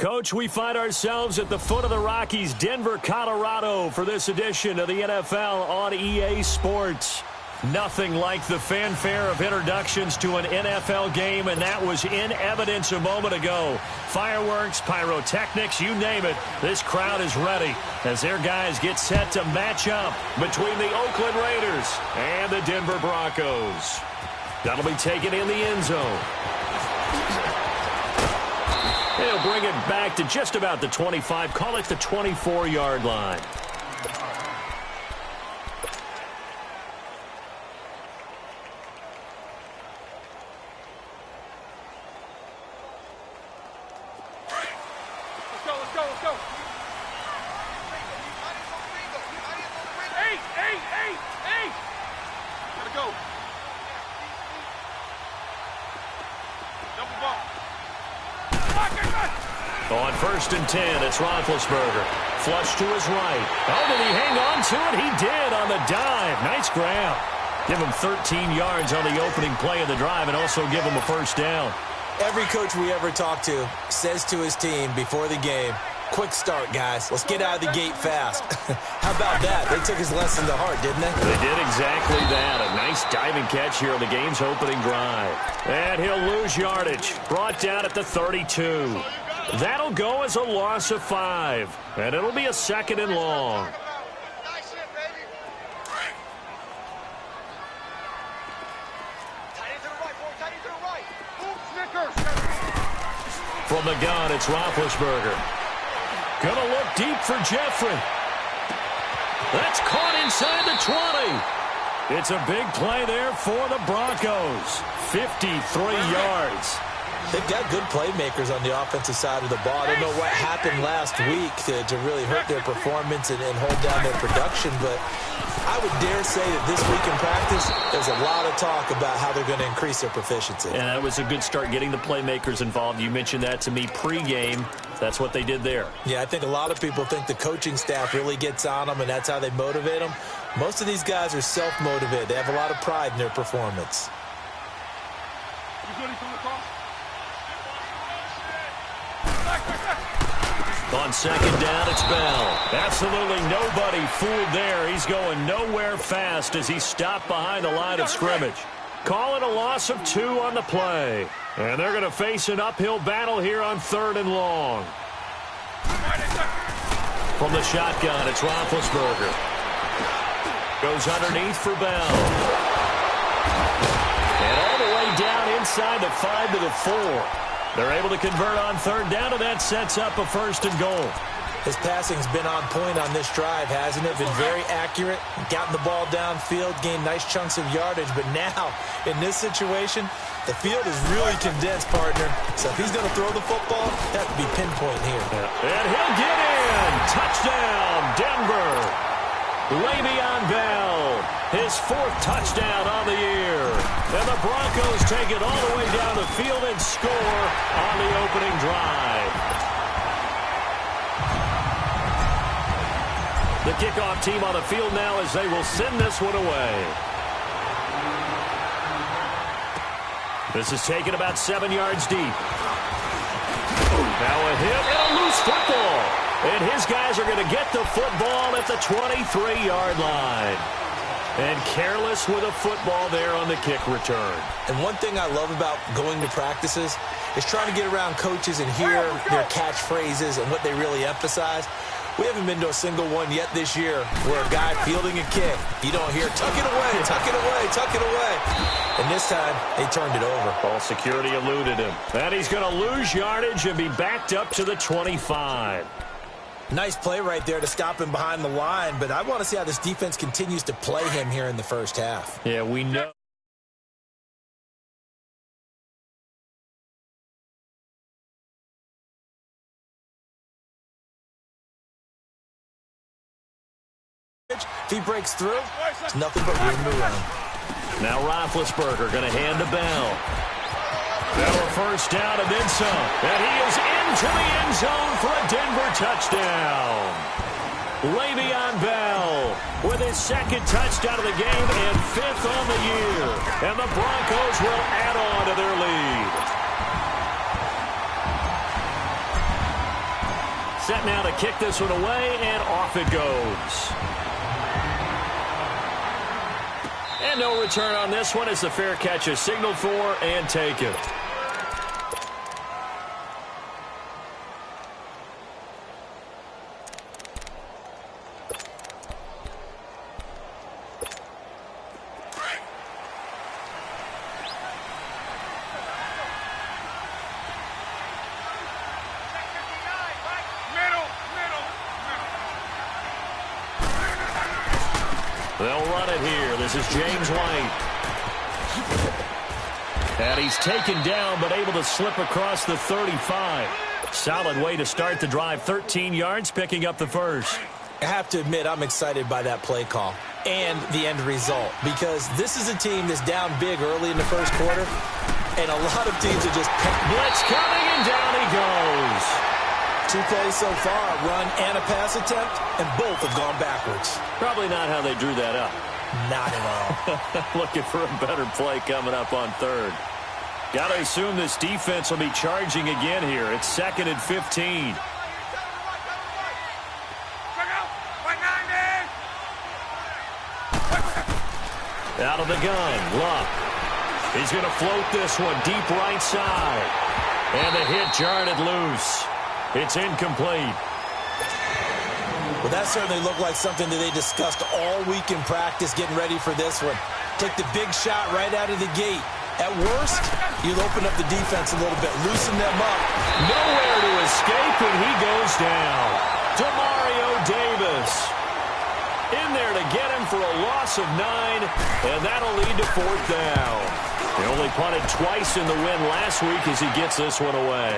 Coach, we find ourselves at the foot of the Rockies, Denver, Colorado, for this edition of the NFL on EA Sports. Nothing like the fanfare of introductions to an NFL game, and that was in evidence a moment ago. Fireworks, pyrotechnics, you name it. This crowd is ready as their guys get set to match up between the Oakland Raiders and the Denver Broncos. That'll be taken in the end zone. They'll bring it back to just about the 25, call it the 24-yard line. On 1st and 10, it's Roethlisberger. Flush to his right. Oh, did he hang on to it? He did on the dive. Nice grab. Give him 13 yards on the opening play of the drive and also give him a first down. Every coach we ever talk to says to his team before the game, quick start, guys. Let's get out of the gate fast. How about that? They took his lesson to heart, didn't they? They did exactly that. A nice diving catch here on the game's opening drive. And he'll lose yardage. Brought down at the 32. That'll go as a loss of 5. And it'll be a 2nd and long. From the gun, it's Roethlisberger. Gonna look deep for Jeffrey. That's caught inside the 20. It's a big play there for the Broncos. 53 yards. They've got good playmakers on the offensive side of the ball. I don't know what happened last week to really hurt their performance and hold down their production, but I would dare say that this week in practice, there's a lot of talk about how they're going to increase their proficiency. And that was a good start getting the playmakers involved. You mentioned that to me pregame. That's what they did there. Yeah, I think a lot of people think the coaching staff really gets on them, and that's how they motivate them. Most of these guys are self-motivated. They have a lot of pride in their performance. On 2nd down, it's Bell. Absolutely nobody fooled there. He's going nowhere fast as he stopped behind the line of scrimmage. Call it a loss of 2 on the play. And they're going to face an uphill battle here on 3rd and long. From the shotgun, it's Roethlisberger. Goes underneath for Bell. And all the way down inside the 5 to the 4. They're able to convert on 3rd down, and that sets up a 1st and goal. His passing's been on point on this drive, hasn't it? Been very accurate, gotten the ball downfield, gained nice chunks of yardage. But now, in this situation, the field is really condensed, partner. So if he's going to throw the football, that would be pinpoint here. And he'll get in. Touchdown, Denver. Le'Veon Bell, his 4th touchdown on the year. And the Broncos take it all the way down the field and score on the opening drive. The kickoff team on the field now as they will send this one away. This is taken about 7 yards deep. Now a hit and a loose football. And his guys are going to get the football at the 23-yard line. And careless with a football there on the kick return. And one thing I love about going to practices is trying to get around coaches and hear their catchphrases and what they really emphasize. We haven't been to a single one yet this year where a guy fielding a kick, you don't hear, tuck it away, tuck it away, tuck it away. And this time, they turned it over. Ball security eluded him. And he's going to lose yardage and be backed up to the 25. Nice play right there to stop him behind the line, but I want to see how this defense continues to play him here in the first half. Yeah, we know. If he breaks through, it's nothing but room to run. Now Roethlisberger going to hand to Bell. Now a 1st down and then some. And he is into the end zone for a Denver touchdown. Le'Veon Bell with his 2nd touchdown of the game and 5th on the year. And the Broncos will add on to their lead. set now to kick this one away, and off it goes. And no return on this one as the fair catch is signaled for and taken. They'll run it here. This is James White. And he's taken down but able to slip across the 35. Solid way to start the drive. 13 yards, picking up the first. I have to admit, I'm excited by that play call and the end result, because this is a team that's down big early in the first quarter, and a lot of teams are just... Blitz coming, and down he goes. 2 plays so far, a run and a pass attempt, and both have gone backwards. Probably not how they drew that up. Not at all. Looking for a better play coming up on third. Got to assume this defense will be charging again here. It's 2nd and 15. Out of the gun, Luck. He's going to float this one deep right side. And the hit jarred it loose. It's incomplete. Well, that certainly looked like something that they discussed all week in practice getting ready for this one. Take the big shot right out of the gate. At worst, you'll open up the defense a little bit, loosen them up. Nowhere to escape, and he goes down. Demario Davis in there to get him for a loss of 9, and that'll lead to 4th down. He only punted twice in the win last week as he gets this one away.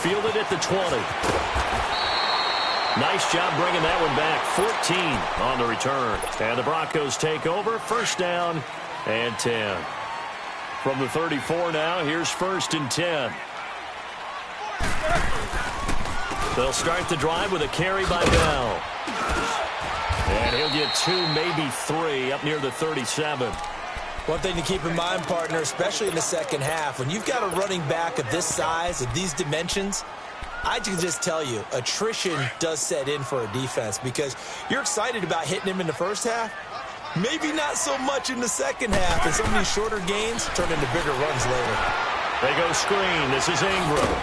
Fielded at the 20. Nice job bringing that one back. 14 on the return. And the Broncos take over. 1st down and 10. From the 34 now, here's 1st and 10. They'll start the drive with a carry by Bell. And he'll get 2, maybe 3, up near the 37. One thing to keep in mind, partner, especially in the second half, when you've got a running back of this size, of these dimensions, I can just tell you, attrition does set in for a defense, because you're excited about hitting him in the first half. Maybe not so much in the second half, and some of these shorter gains turn into bigger runs later. They go screen. This is Ingram.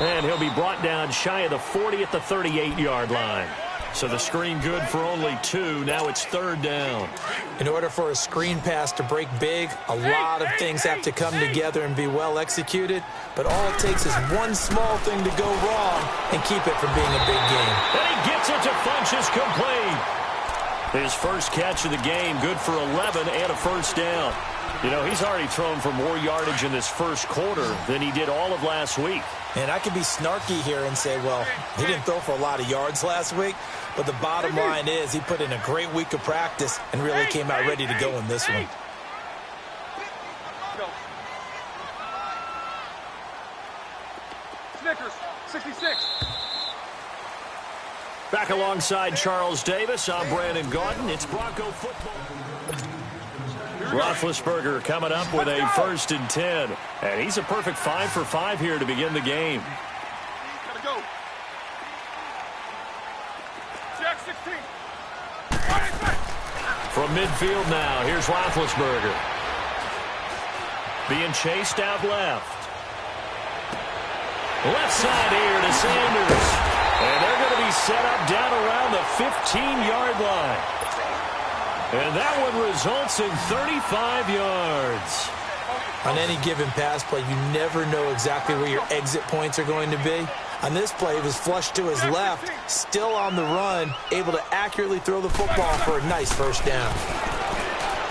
And he'll be brought down shy of the 40 at the 38-yard line. So the screen good for only 2. Now it's 3rd down. In order for a screen pass to break big, a lot of things have to come together and be well executed. But all it takes is one small thing to go wrong and keep it from being a big game. And he gets it to Funchess, complete. His first catch of the game, good for 11 and a 1st down. You know, he's already thrown for more yardage in this first quarter than he did all of last week. And I could be snarky here and say, well, he didn't throw for a lot of yards last week. But the bottom line is he put in a great week of practice and really came out ready to go in this one. Snickers, 66. Back alongside Charles Davis, I'm Brandon Gaudin. It's Bronco football. Roethlisberger coming up with a 1st and 10. And he's a perfect 5 for 5 here to begin the game. Gotta go. Jack 16. From midfield now, here's Roethlisberger. Being chased out left. Left side here to Sanders. And they're going to be set up down around the 15-yard line. And that one results in 35 yards. On any given pass play, you never know exactly where your exit points are going to be. On this play, it was flushed to his left, still on the run, able to accurately throw the football for a nice 1st down.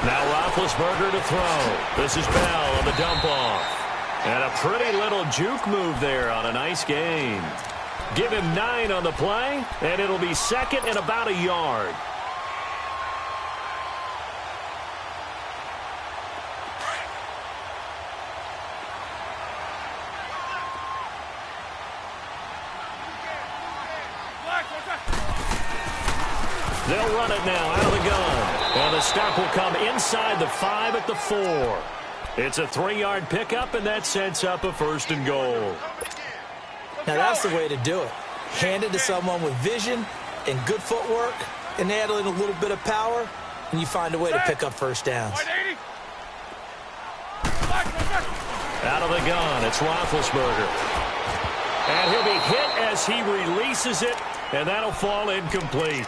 Now Roethlisberger to throw. This is Bell on the dump-off. And a pretty little juke move there on a nice gain. Give him 9 on the play, and it'll be 2nd and about a yard. They'll run it now out of the gun. And the stop will come inside the 5 at the 4. It's a 3-yard pickup, and that sets up a 1st and goal. Now, that's the way to do it. Hand it to someone with vision and good footwork, and add in a little bit of power, and you find a way to pick up first downs. Out of the gun, it's Roethlisberger. And he'll be hit as he releases it, and that'll fall incomplete.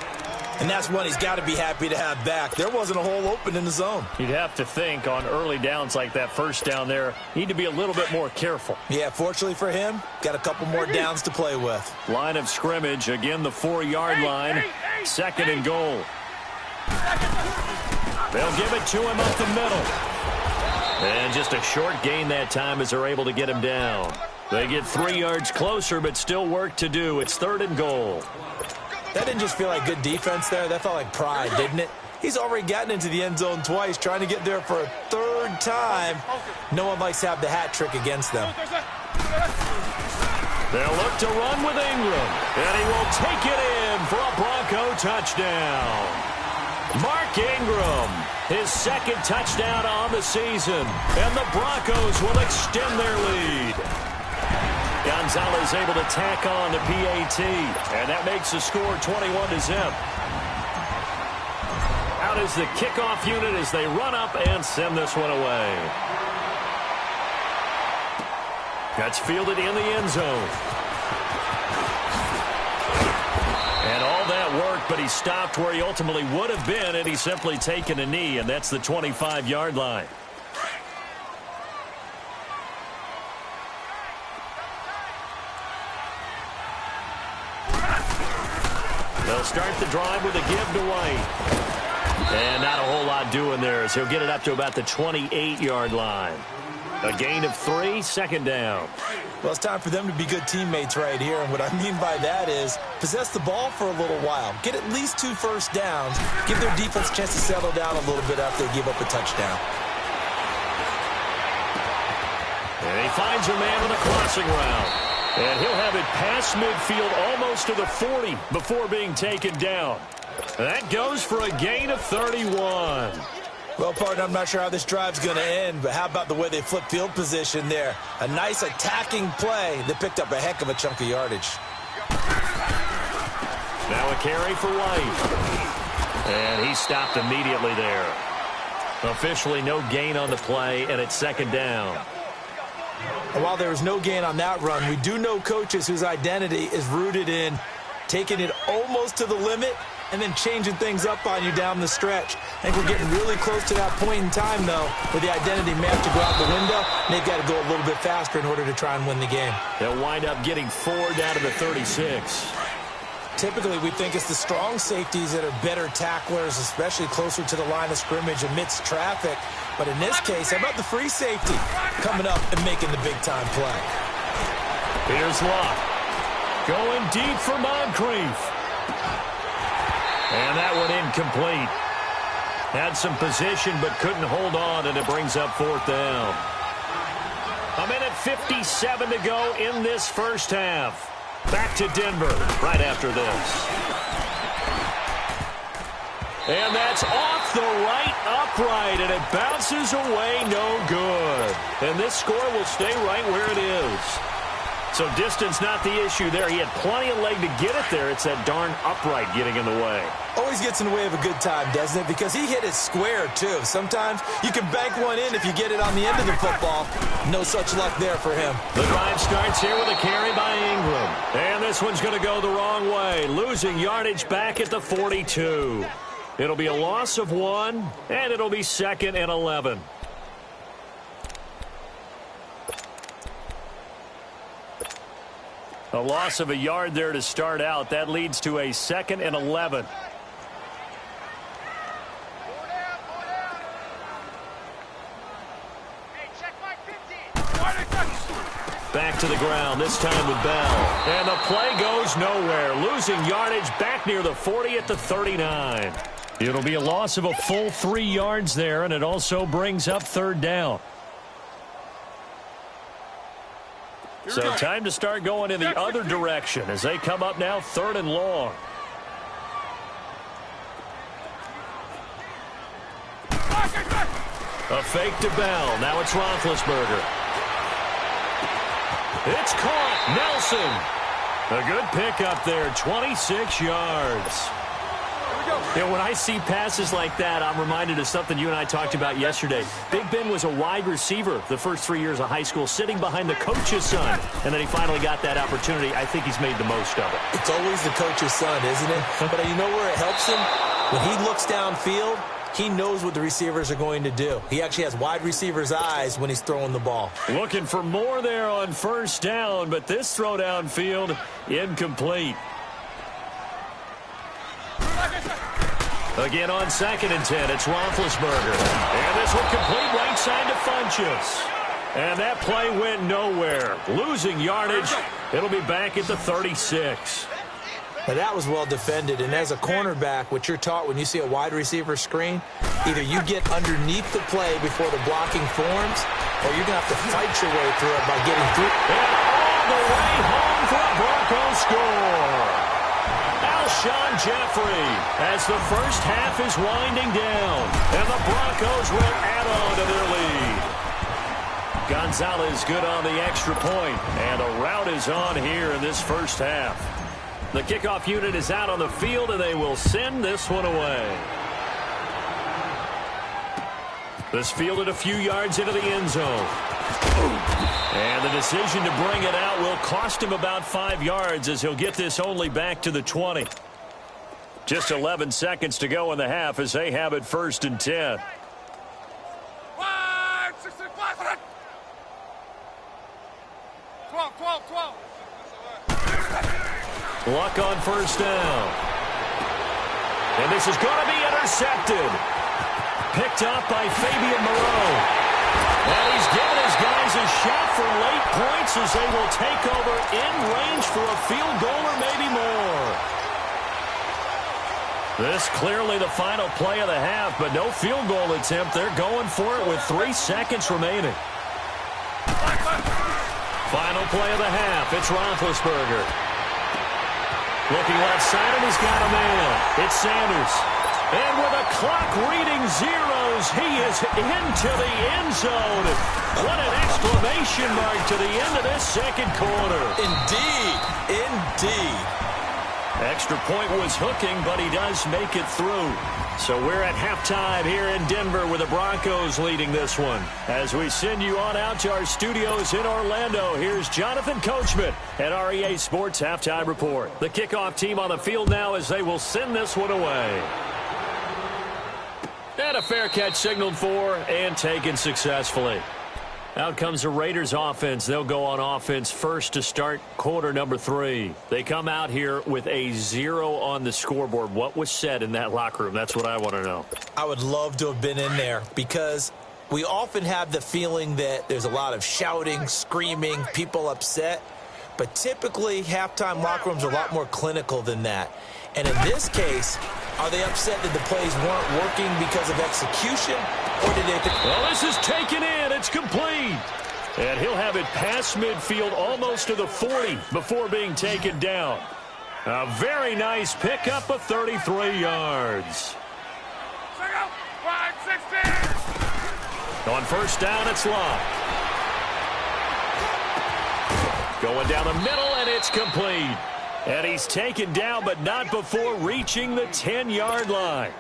And that's one he's got to be happy to have back. There wasn't a hole open in the zone. You'd have to think on early downs like that first down there, need to be a little bit more careful. Yeah, fortunately for him, got a couple more downs to play with. Line of scrimmage, again the 4-yard line, 2nd and goal. They'll give it to him up the middle. And just a short gain that time as they're able to get him down. They get 3 yards closer, but still work to do. It's 3rd and goal. That didn't just feel like good defense there. That felt like pride, didn't it? He's already gotten into the end zone twice, trying to get there for a 3rd time. No one likes to have the hat trick against them. They'll look to run with Ingram, and he will take it in for a Bronco touchdown. Mark Ingram, his 2nd touchdown on the season, and the Broncos will extend their lead. Gonzalez able to tack on the PAT, and that makes the score 21-0. Out is the kickoff unit as they run up and send this one away. That's fielded in the end zone. And all that work, but he stopped where he ultimately would have been, and he's simply taken a knee, and that's the 25-yard line. They'll start the drive with a give to White. And not a whole lot doing there as he'll get it up to about the 28-yard line. A gain of 3, 2nd down. Well, it's time for them to be good teammates right here. And what I mean by that is possess the ball for a little while. Get at least 2 first downs. Give their defense a chance to settle down a little bit after they give up a touchdown. And he finds a man with a crossing route. And he'll have it past midfield almost to the 40 before being taken down. That goes for a gain of 31. Well, partner, I'm not sure how this drive's going to end, but how about the way they flip field position there? A nice attacking play that picked up a heck of a chunk of yardage. Now a carry for White. And he stopped immediately there. Officially no gain on the play, and it's 2nd down. And while there was no gain on that run, we do know coaches whose identity is rooted in taking it almost to the limit and then changing things up on you down the stretch. I think we're getting really close to that point in time, though, where the identity may have to go out the window, and they've got to go a little bit faster in order to try and win the game. They'll wind up getting 4 down to the 36. Typically, we think it's the strong safeties that are better tacklers, especially closer to the line of scrimmage amidst traffic. But in this case, how about the free safety coming up and making the big-time play? Here's Locke. Going deep for Moncrief. And that one incomplete. Had some position but couldn't hold on, and it brings up 4th down. 1:57 to go in this first half. Back to Denver right after this. And that's off the right upright, and it bounces away no good. And this score will stay right where it is. So distance not the issue there. He had plenty of leg to get it there. It's that darn upright getting in the way. Always gets in the way of a good time, doesn't it? Because he hit it square, too. Sometimes you can bank one in if you get it on the end of the football. No such luck there for him. The drive starts here with a carry by Ingram. And this one's going to go the wrong way. Losing yardage back at the 42. It'll be a loss of 1, and it'll be 2nd and 11. A loss of a yard there to start out. That leads to a 2nd and 11. Back to the ground, this time with Bell. And the play goes nowhere. Losing yardage back near the 40 at the 39. It'll be a loss of a full 3 yards there, and it also brings up 3rd down. So time to start going in the other direction as they come up now 3rd and long. A fake to Bell. Now it's Roethlisberger. It's caught. Nelson. A good pickup there, 26 yards. You know, when I see passes like that, I'm reminded of something you and I talked about yesterday. Big Ben was a wide receiver the first 3 years of high school, sitting behind the coach's son, and then he finally got that opportunity. I think he's made the most of it. It's always the coach's son, isn't it? But you know where it helps him? When he looks downfield, he knows what the receivers are going to do. He actually has wide receivers' eyes when he's throwing the ball. Looking for more there on first down, but this throw downfield, incomplete. Again on 2nd and 10, it's Roethlisberger. And this one complete right side to Funchess. And that play went nowhere. Losing yardage. It'll be back at the 36. Now that was well defended, and as a cornerback, what you're taught when you see a wide receiver screen, either you get underneath the play before the blocking forms, or you're going to have to fight your way through it by getting through. And all the way home for a Broncos score. Alshon Jeffrey as the first half is winding down, and the Broncos will add on to their lead. Gonzalez good on the extra point, and a rout is on here in this first half. The kickoff unit is out on the field, and they will send this one away. This fielded a few yards into the end zone. And the decision to bring it out will cost him about 5 yards as he'll get this only back to the 20. Just 11 seconds to go in the half as they have it 1st and 10. 12. Luck on first down. And this is going to be intercepted. Picked up by Fabian Moreau. And he's given his guys a shot for late points as they will take over in range for a field goal or maybe more. This clearly the final play of the half, but no field goal attempt. They're going for it with 3 seconds remaining. Final play of the half. It's Roethlisberger. Looking left side, and he's got a man. It's Sanders. And with a clock reading zeros, he is into the end zone. What an exclamation mark to the end of this second quarter. Indeed. Extra point was hooking, but he does make it through. So we're at halftime here in Denver with the Broncos leading this one. As we send you on out to our studios in Orlando, here's Jonathan Coachman at REA Sports Halftime Report. The kickoff team on the field now as they will send this one away. And a fair catch signaled for and taken successfully. Out comes the Raiders offense. They'll go on offense first to start quarter number 3. They come out here with a 0 on the scoreboard. What was said in that locker room? That's what I want to know. I would love to have been in there because we often have the feeling that there's a lot of shouting, screaming, people upset. But typically, halftime locker rooms are a lot more clinical than that. And in this case, are they upset that the plays weren't working because of execution? Or did they... Well, this is taken in. It's complete. And he'll have it past midfield almost to the 40 before being taken down. A very nice pickup of 33 yards. On first down, it's Locke. Going down the middle, and it's complete. And he's taken down, but not before reaching the 10-yard line.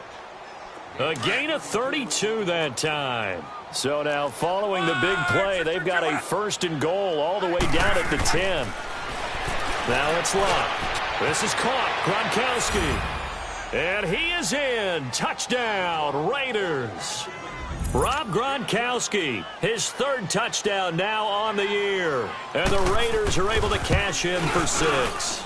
A gain of 32 that time. So now following the big play, they've got a 1st and goal all the way down at the 10. Now it's Locke. This is caught. Gronkowski. And he is in. Touchdown, Raiders. Rob Gronkowski, his 3rd touchdown now on the year. And the Raiders are able to cash in for 6.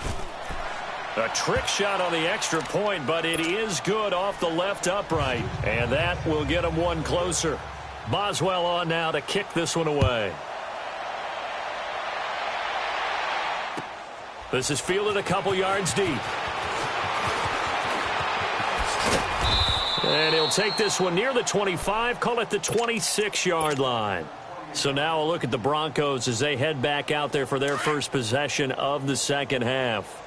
A trick shot on the extra point, but it is good off the left upright. And that will get him one closer. Boswell on now to kick this one away. This is fielded a couple yards deep. And he'll take this one near the 25, call it the 26-yard line. So now a look at the Broncos as they head back out there for their first possession of the second half.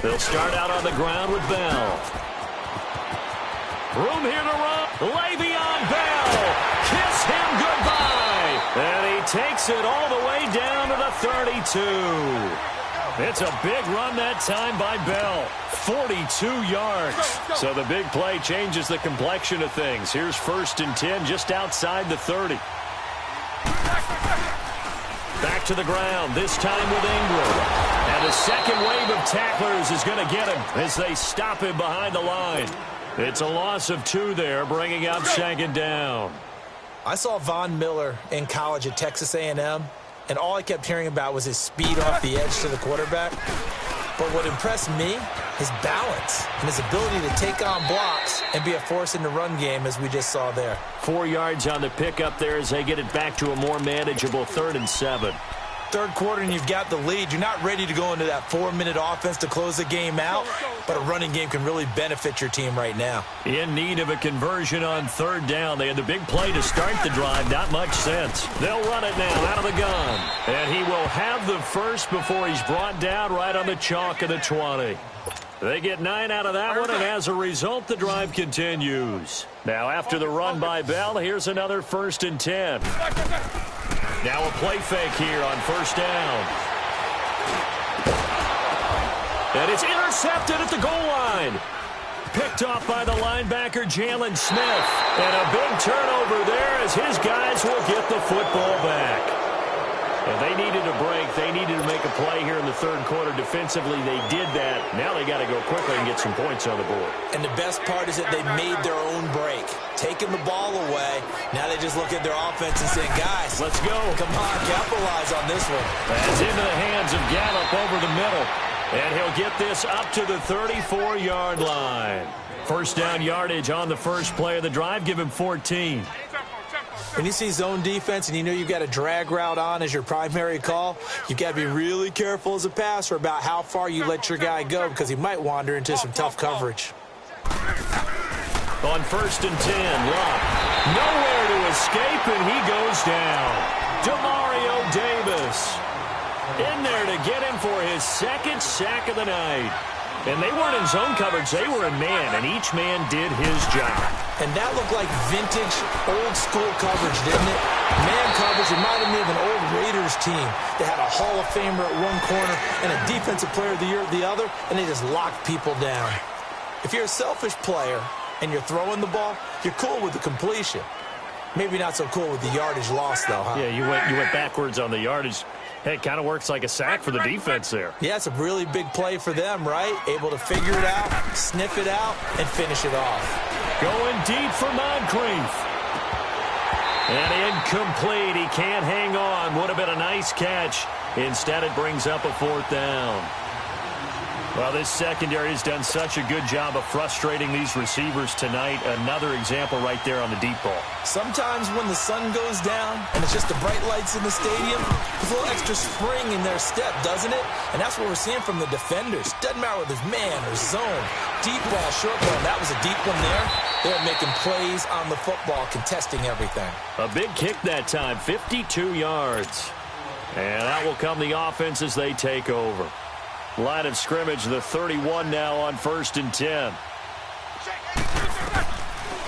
They'll start out on the ground with Bell. Room here to run. Le'Veon Bell. Kiss him goodbye. takes it all the way down to the 32. It's a big run that time by Bell. 42 yards. So the big play changes the complexion of things. Here's 1st and 10 just outside the 30. Back to the ground, this time with Ingram. And the second wave of tacklers is going to get him as they stop him behind the line. It's a loss of 2 there, bringing up 2nd down. I saw Von Miller in college at Texas A&M, and all I kept hearing about was his speed off the edge to the quarterback. But what impressed me, his balance and his ability to take on blocks and be a force in the run game, as we just saw there. 4 yards on the pickup there as they get it back to a more manageable 3rd and 7. Third quarter and you've got the lead. You're not ready to go into that 4-minute offense to close the game out, but a running game can really benefit your team right now. In need of a conversion on 3rd down. They had the big play to start the drive. Not much sense. They'll run it now out of the gun. And he will have the first before he's brought down right on the chalk of the 20. They get 9 out of that one, and as a result, the drive continues. Now after the run by Bell, here's another 1st and 10. Now a play fake here on 1st down. And it's intercepted at the goal line. Picked off by the linebacker, Jalen Smith. And a big turnover there as his guys will get the football back. And they needed a break. They needed to make a play here in the 3rd quarter. Defensively, they did that. Now they got to go quickly and get some points on the board. And the best part is that they made their own break. Taking the ball away. Now they just look at their offense and saying, guys, let's go. Come on, capitalize on this one. That's into the hands of Gallup over the middle. And he'll get this up to the 34-yard line. 1st down yardage on the first play of the drive. Give him 14. When you see zone defense and you know you've got a drag route on as your primary call, you've got to be really careful as a passer about how far you let your guy go because he might wander into some tough coverage. On 1st and 10, Locke. Nowhere to escape, and he goes down. Demario Davis in there to get him for his 2nd sack of the night. And they weren't in zone coverage. They were in man, and each man did his job. And that looked like vintage, old-school coverage, didn't it? Man coverage reminded me of an old Raiders team. They had a Hall of Famer at one corner and a Defensive Player of the Year at the other, and they just locked people down. If you're a selfish player and you're throwing the ball, you're cool with the completion. Maybe not so cool with the yardage loss, though, huh? Yeah, you went backwards on the yardage. Hey, it kind of works like a sack for the defense there. Yeah, it's a really big play for them, right? Able to figure it out, sniff it out, and finish it off. Going deep for Moncrief. And incomplete. He can't hang on. Would have been a nice catch. Instead, it brings up a 4th down. Well, this secondary has done such a good job of frustrating these receivers tonight. Another example right there on the deep ball. Sometimes when the sun goes down and it's just the bright lights in the stadium, there's a little extra spring in their step, doesn't it? And that's what we're seeing from the defenders. Doesn't matter whether it's man or zone, deep ball, short ball. That was a deep one there. They're making plays on the football, contesting everything. A big kick that time, 52 yards. And out will come the offense as they take over. Line of scrimmage, the 31 now on 1st and 10.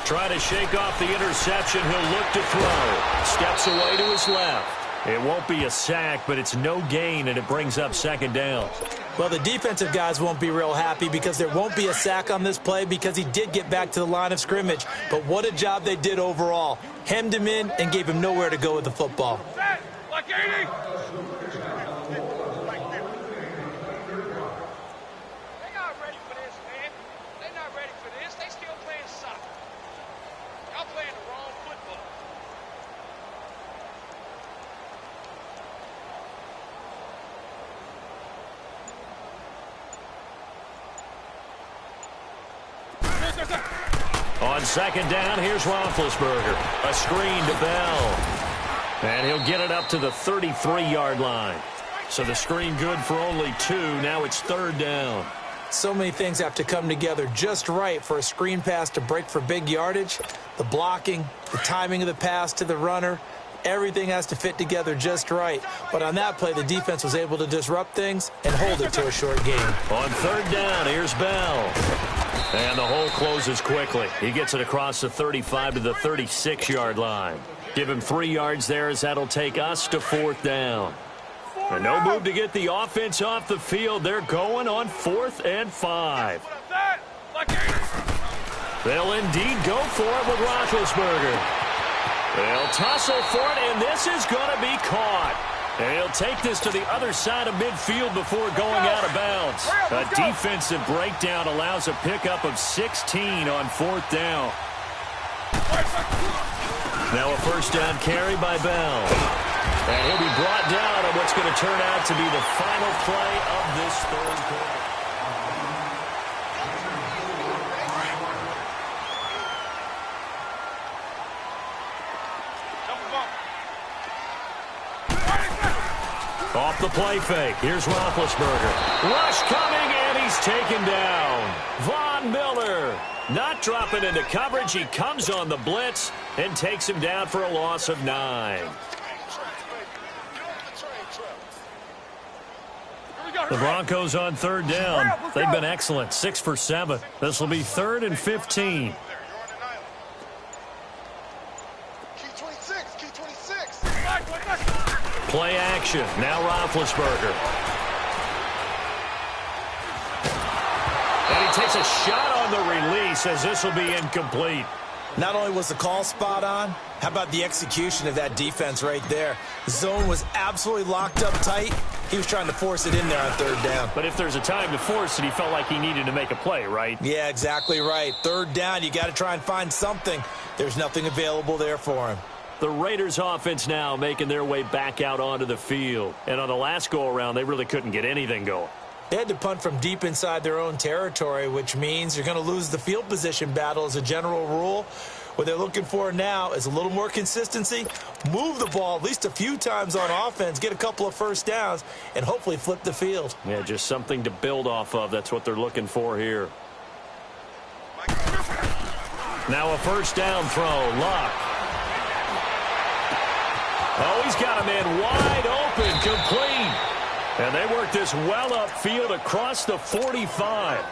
Trying to shake off the interception. He'll look to throw. Steps away to his left. It won't be a sack, but it's no gain, and it brings up 2nd down. Well, the defensive guys won't be real happy because there won't be a sack on this play because he did get back to the line of scrimmage. But what a job they did overall. Hemmed him in and gave him nowhere to go with the football. Like 80. On 2nd down, here's Roethlisberger. A screen to Bell. And he'll get it up to the 33-yard line. So the screen good for only 2. Now it's 3rd down. So many things have to come together just right for a screen pass to break for big yardage. The blocking, the timing of the pass to the runner, Everything has to fit together just right. But on that play, the defense was able to disrupt things and hold it to a short game. On third down, here's Bell. And the hole closes quickly. He gets it across the 35 to the 36-yard line. Give him 3 yards there as that'll take us to fourth down. And no move to get the offense off the field. They're going on 4th and 5. They'll indeed go for it with Roethlisberger. They'll tussle for it, and this is going to be caught. And he'll take this to the other side of midfield before going out of bounds. A defensive breakdown allows a pickup of 16 on 4th down. Now a first down carry by Bell. And he'll be brought down on what's going to turn out to be the final play of this third quarter. Off the play fake. Here's Roethlisberger. Rush coming, and he's taken down. Von Miller not dropping into coverage. He comes on the blitz and takes him down for a loss of 9. The Broncos on third down. They've been excellent. 6 for 7. This will be 3rd and 15. Play action. Now Roethlisberger. And he takes a shot on the release as this will be incomplete. Not only was the call spot on, how about the execution of that defense right there? The zone was absolutely locked up tight. He was trying to force it in there on third down. But if there's a time to force it, he felt like he needed to make a play, right? Yeah, exactly right. Third down, you got to try and find something. There's nothing available there for him. The Raiders offense now making their way back out onto the field. And on the last go-around, they really couldn't get anything going. They had to punt from deep inside their own territory, which means you're going to lose the field position battle as a general rule. What they're looking for now is a little more consistency, move the ball at least a few times on offense, get a couple of first downs, and hopefully flip the field. Yeah, just something to build off of. That's what they're looking for here. Now a first down throw. Luck. Oh, he's got him in wide open, complete. And they work this well upfield across the 45.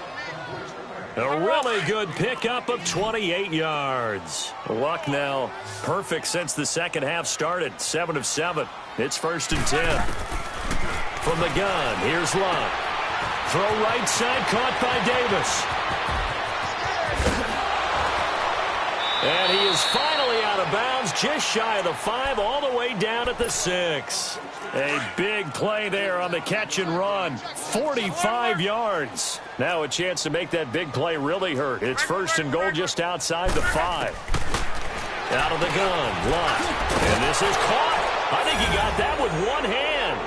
A really good pickup of 28 yards. Luck now perfect since the second half started. 7 of 7. It's 1st and 10. From the gun, here's Luck. Throw right side, caught by Davis. And he is finally out of bounds, just shy of the 5, all the way down at the 6. A big play there on the catch and run. 45 yards. Now a chance to make that big play really hurt. It's 1st and goal just outside the 5. Out of the gun, Luck. And this is caught. I think he got that with one hand.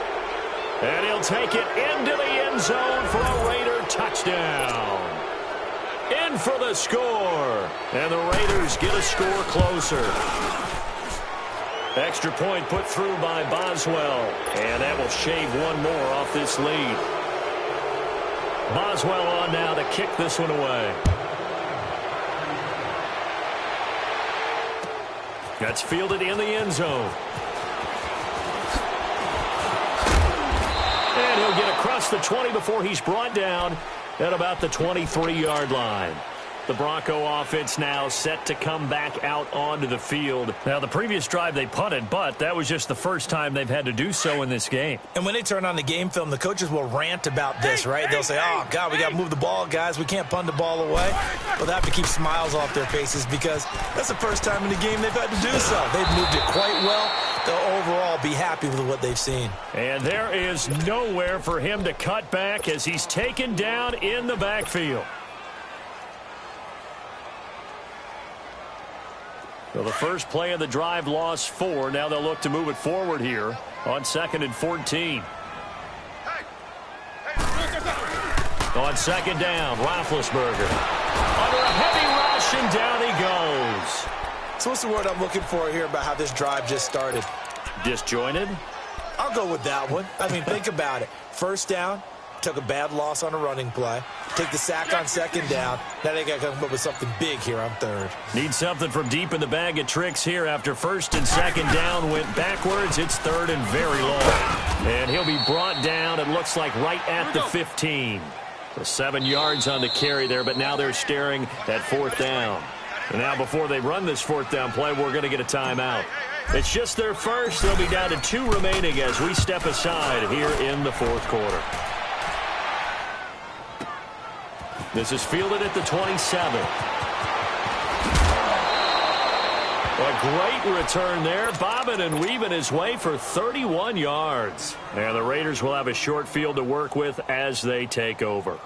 And he'll take it into the end zone for a Raider touchdown. In for the score. And the Raiders get a score closer. Extra point put through by Boswell. And that will shave one more off this lead. Boswell on now to kick this one away. That's fielded in the end zone. And he'll get across the 20 before he's brought down at about the 23-yard line. The Bronco offense now set to come back out onto the field. Now, the previous drive they punted, but that was just the first time they've had to do so in this game. And when they turn on the game film, the coaches will rant about this, right? They'll say, oh, God, we got to move the ball, guys. We can't punt the ball away. Well, they have to keep smiles off their faces because that's the first time in the game they've had to do so. They've moved it quite well. They'll overall be happy with what they've seen. And there is nowhere for him to cut back as he's taken down in the backfield. So the first play of the drive lost 4. Now they'll look to move it forward here on 2nd and 14. On 2nd down, Roethlisberger. Under a heavy rush, and down he goes. So what's the word I'm looking for here about how this drive just started? Disjointed? I'll go with that one. I mean, think about it. First down, took a bad loss on a running play. take the sack on second down. Now they got to come up with something big here on third. Need something from deep in the bag of tricks here. After first and second down went backwards, it's third and very long. And he'll be brought down, it looks like, right at the 15. So 7 yards on the carry there, but now they're staring at fourth down. And now before they run this fourth down play, we're going to get a timeout. It's just their first. They'll be down to 2 remaining as we step aside here in the fourth quarter. This is fielded at the 27. A great return there, bobbing and weaving his way for 31 yards. And the Raiders will have a short field to work with as they take over.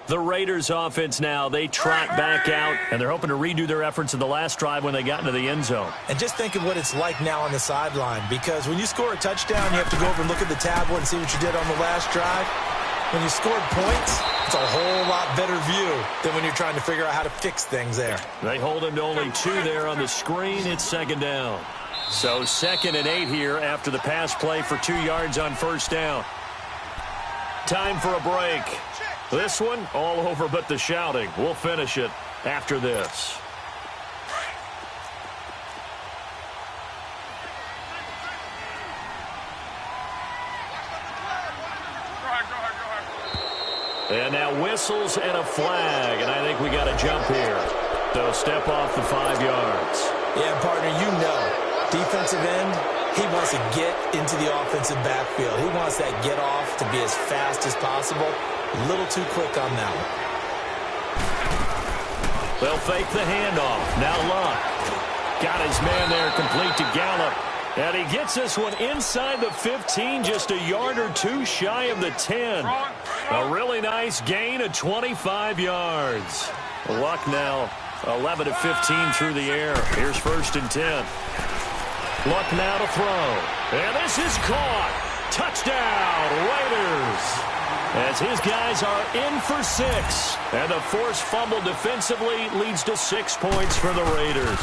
The Raiders offense now, they trot back out, and they're hoping to redo their efforts in the last drive when they got into the end zone. And just think of what it's like now on the sideline, because when you score a touchdown, you have to go over and look at the tablet and see what you did on the last drive. When you scored points, it's a whole lot better view than when you're trying to figure out how to fix things there. They hold him to only 2 there on the screen. It's second down. So 2nd and 8 here after the pass play for 2 yards on first down. Time for a break. This one, all over but the shouting. We'll finish it after this. And now whistles and a flag, and I think we got a jump here. So step off the 5 yards. Yeah, partner, you know, defensive end, he wants to get into the offensive backfield. He wants that get off to be as fast as possible. A little too quick on that one. They'll fake the handoff. Now Luck. Got his man there complete to Gallup. And he gets this one inside the 15, just a yard or 2 shy of the 10. A really nice gain of 25 yards. Luck now 11 of 15 through the air. Here's 1st and 10. Luck now to throw. And this is caught. Touchdown, Raiders. As his guys are in for 6. And the forced fumble defensively leads to 6 points for the Raiders.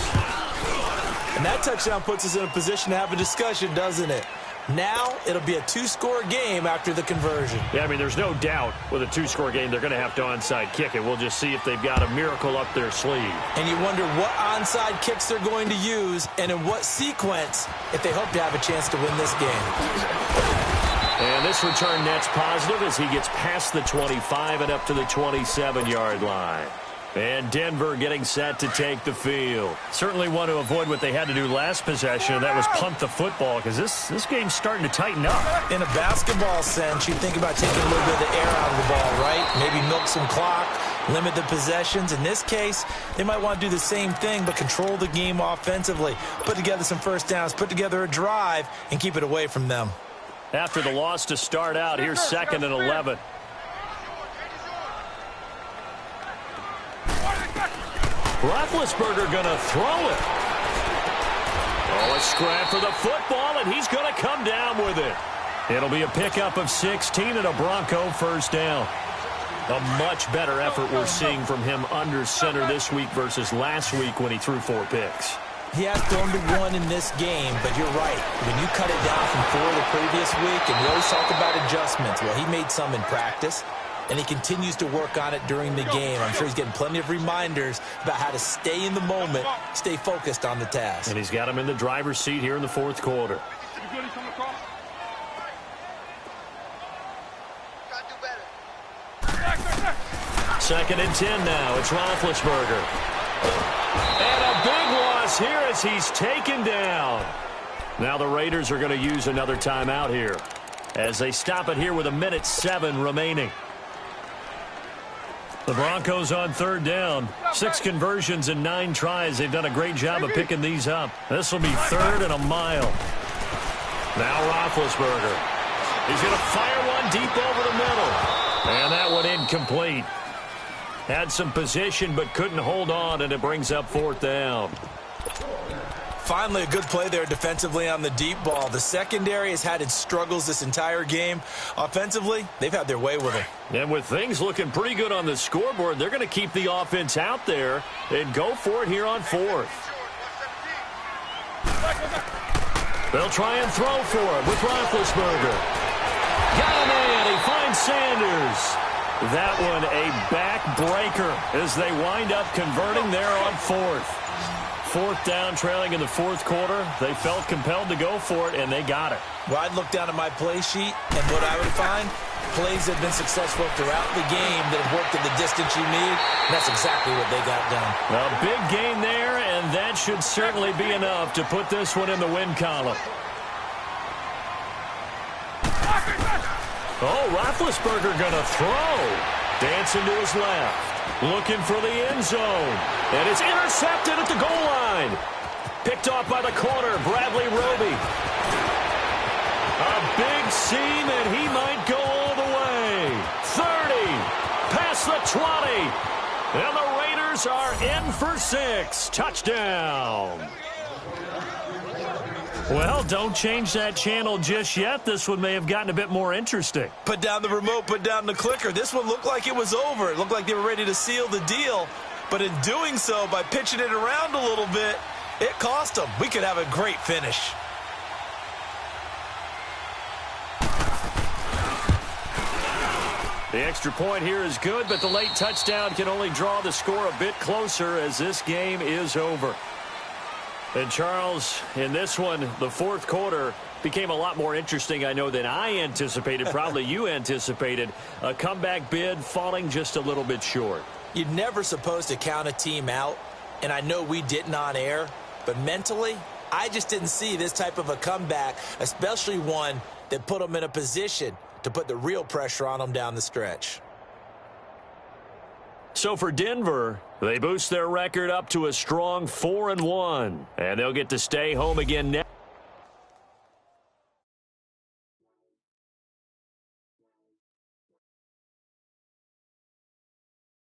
And that touchdown puts us in a position to have a discussion, doesn't it? Now it'll be a 2-score game after the conversion. Yeah, I mean, there's no doubt with a 2-score game they're going to have to onside kick it. We'll just see if they've got a miracle up their sleeve. And you wonder what onside kicks they're going to use and in what sequence if they hope to have a chance to win this game. And this return net's positive as he gets past the 25 and up to the 27-yard line. And Denver getting set to take the field. Certainly want to avoid what they had to do last possession, and that was punt the football, because this game's starting to tighten up. In a basketball sense, you think about taking a little bit of the air out of the ball, right? Maybe milk some clock, limit the possessions. In this case, they might want to do the same thing, but control the game offensively. Put together some first downs, put together a drive, and keep it away from them. After the loss to start out, here's 2nd and 11. Roethlisberger going to throw it. Oh, a scrap for the football, and he's going to come down with it. It'll be a pickup of 16 and a Bronco first down. A much better effort we're seeing from him under center this week versus last week when he threw 4 picks. He has thrown to 1 in this game, but you're right. When you cut it down from 4 the previous week, and we always talk about adjustments, well, he made some in practice. And he continues to work on it during the game. I'm sure he's getting plenty of reminders about how to stay in the moment, stay focused on the task. And he's got him in the driver's seat here in the fourth quarter. Second and 10 now. It's Roethlisberger. And a big loss here as he's taken down. Now the Raiders are going to use another timeout here as they stop it here with 1:07 remaining. The Broncos on 3rd down. 6 conversions in 9 tries. They've done a great job of picking these up. This will be 3rd and a mile. Now Roethlisberger. He's going to fire one deep over the middle. And that one incomplete. Had some position but couldn't hold on, and it brings up 4th down. Finally, a good play there defensively on the deep ball. The secondary has had its struggles this entire game. Offensively, they've had their way with it. And with things looking pretty good on the scoreboard, they're going to keep the offense out there and go for it here on 4th. They'll try and throw for it with Roethlisberger. Got him in. He finds Sanders. That one a backbreaker as they wind up converting there on fourth. Fourth down, trailing in the fourth quarter. They felt compelled to go for it, and they got it. Well, I'd look down at my play sheet, and what I would find, plays that have been successful throughout the game that have worked in the distance you need. And that's exactly what they got done. A big gain there, and that should certainly be enough to put this one in the win column. Oh, Roethlisberger going to throw. Dancing to his left. Looking for the end zone. And it's intercepted at the goal line. Picked off by the corner, Bradley Roby. A big seam, and he might go all the way. 30. Past the 20. And the Raiders are in for 6. Touchdown. Well, don't change that channel just yet. This one may have gotten a bit more interesting. Put down the remote, put down the clicker. This one looked like it was over. It looked like they were ready to seal the deal. But in doing so, by pitching it around a little bit, it cost them. We could have a great finish. The extra point here is good, but the late touchdown can only draw the score a bit closer as this game is over. And, Charles, in this one, the fourth quarter became a lot more interesting, I know, than I anticipated. Probably you anticipated. A comeback bid falling just a little bit short. You're never supposed to count a team out, and I know we didn't on air, but mentally, I just didn't see this type of a comeback, especially one that put them in a position to put the real pressure on them down the stretch. So for Denver, they boost their record up to a strong 4-1, and they'll get to stay home again next.